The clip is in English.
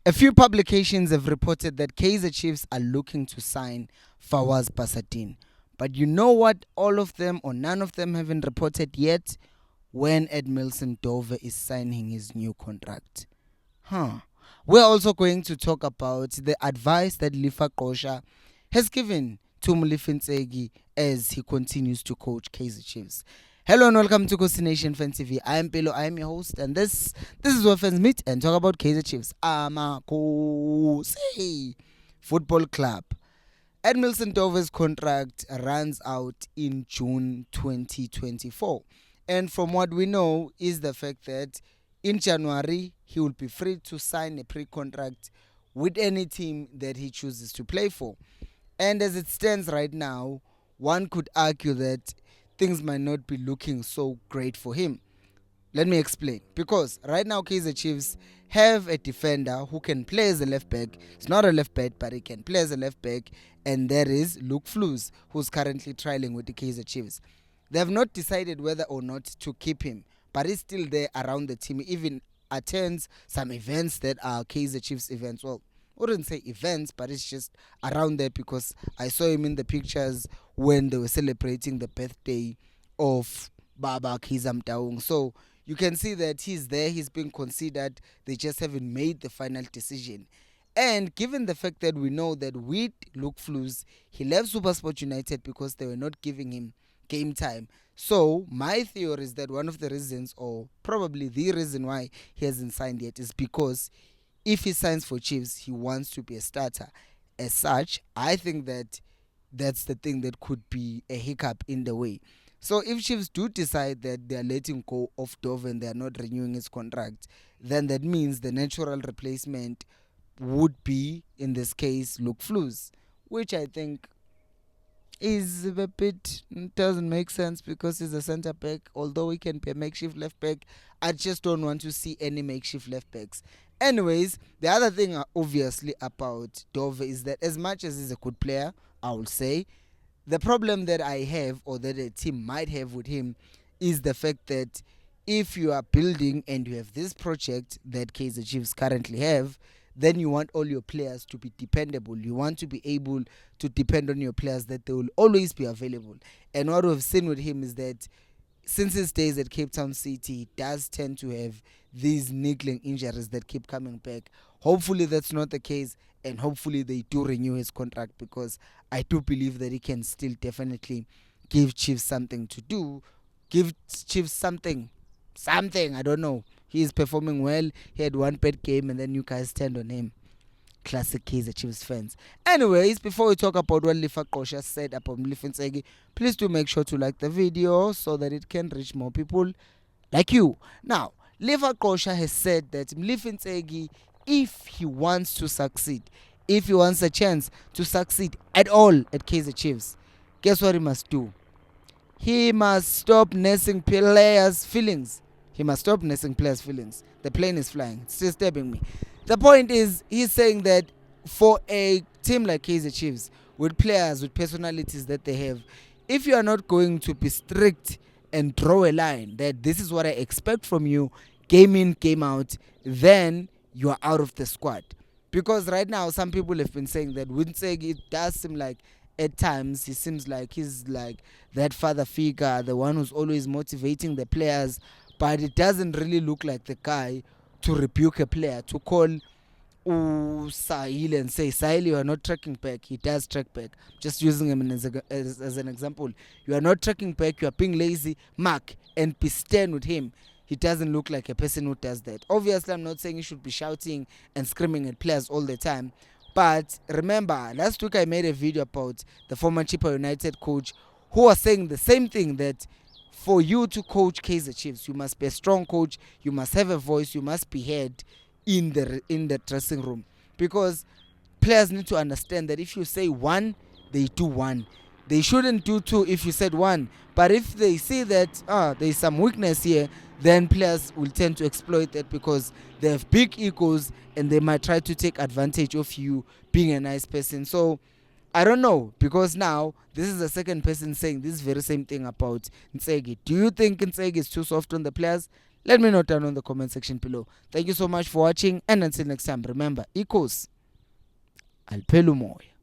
A few publications have reported that Kaizer Chiefs are looking to sign Fawaz Basadin. But you know what? All of them or none of them haven't reported yet when Edmilson Dove is signing his new contract. We're also going to talk about the advice that Lifa Kosha has given to Mlifintsegi as he continues to coach Kaizer Chiefs. Hello and welcome to Coast Nation Fan TV. I am Pelo, I am your host, and this is where fans meet and talk about Kaizer Chiefs. Amakosi Football Club. Edmilson Dover's contract runs out in June 2024. And from what we know is the fact that in January, he will be free to sign a pre-contract with any team that he chooses to play for. And as it stands right now, one could argue that things might not be looking so great for him. Let me explain. Because right now, Kaizer Chiefs have a defender who can play as a left back. He's not a left back, but he can play as a left back. And that is Luke Flus, who's currently trialing with the Kaizer Chiefs. They have not decided whether or not to keep him, but he's still there around the team. He even attends some events that are Kaizer Chiefs events. Well, I wouldn't say events, but it's just around there because I saw him in the pictures when they were celebrating the birthday of Baba Kaizer Mtaung. So you can see that he's there, he's being considered, they just haven't made the final decision. And given the fact that we know that with Luke Flus, he left Supersport United because they were not giving him game time. So my theory is that one of the reasons, or probably the reason why he hasn't signed yet, is because if he signs for Chiefs, he wants to be a starter. As such, I think that that's the thing that could be a hiccup in the way. So if Chiefs do decide that they are letting go of Dove and they are not renewing his contract, then that means the natural replacement would be, in this case, Luke Flus, which I think is a bit doesn't make sense because he's a centre back. Although he can be a makeshift left back, I just don't want to see any makeshift left backs. Anyways, the other thing obviously about Dove is that as much as he's a good player, I will say, the problem that I have or that a team might have with him is the fact that if you are building and you have this project that Kaizer Chiefs currently have, then you want all your players to be dependable. You want to be able to depend on your players, that they will always be available. And what we've seen with him is that since his days at Cape Town City, he does tend to have these niggling injuries that keep coming back. Hopefully that's not the case, and hopefully they do renew his contract, because I do believe that he can still definitely give Chiefs something to do. Give Chiefs something, I don't know. He is performing well. He had one bad game and then you guys turned on him. Classic Kaizer Chiefs fans. Anyways, before we talk about what Lifa Kosha said about Mlifintsegi, please do make sure to like the video so that it can reach more people like you. Now, Lifa Kosha has said that Mlifintsegi, if he wants to succeed, if he wants a chance to succeed at all at Kaizer Chiefs, guess what he must do? He must stop nursing players' feelings. The plane is flying. It's disturbing me. The point is, he's saying that for a team like Kaizer Chiefs, with players, with personalities that they have, if you are not going to be strict and draw a line that this is what I expect from you, game in, game out, then you are out of the squad. Because right now, some people have been saying that Winseg, it does seem like at times he seems like he's like that father figure, the one who's always motivating the players, but it doesn't really look like the guy to rebuke a player, to call Sahil and say, Sahil, you are not tracking back. He does track back. Just using him as an example. You are not tracking back, you are being lazy, mark, and be stern with him. He doesn't look like a person who does that. Obviously, I'm not saying you should be shouting and screaming at players all the time. But remember, last week I made a video about the former Chippa United coach who was saying the same thing, that for you to coach Kaizer Chiefs, you must be a strong coach, you must have a voice, you must be heard in the dressing room. Because players need to understand that if you say one, they do one. They shouldn't do two if you said one. But if they see that there is some weakness here, then players will tend to exploit that because they have big egos and they might try to take advantage of you being a nice person. So I don't know, because now this is the second person saying this very same thing about Nsegi. Do you think Nsegi is too soft on the players? Let me know down on the comment section below. Thank you so much for watching, and until next time, remember, equals alphelumoya.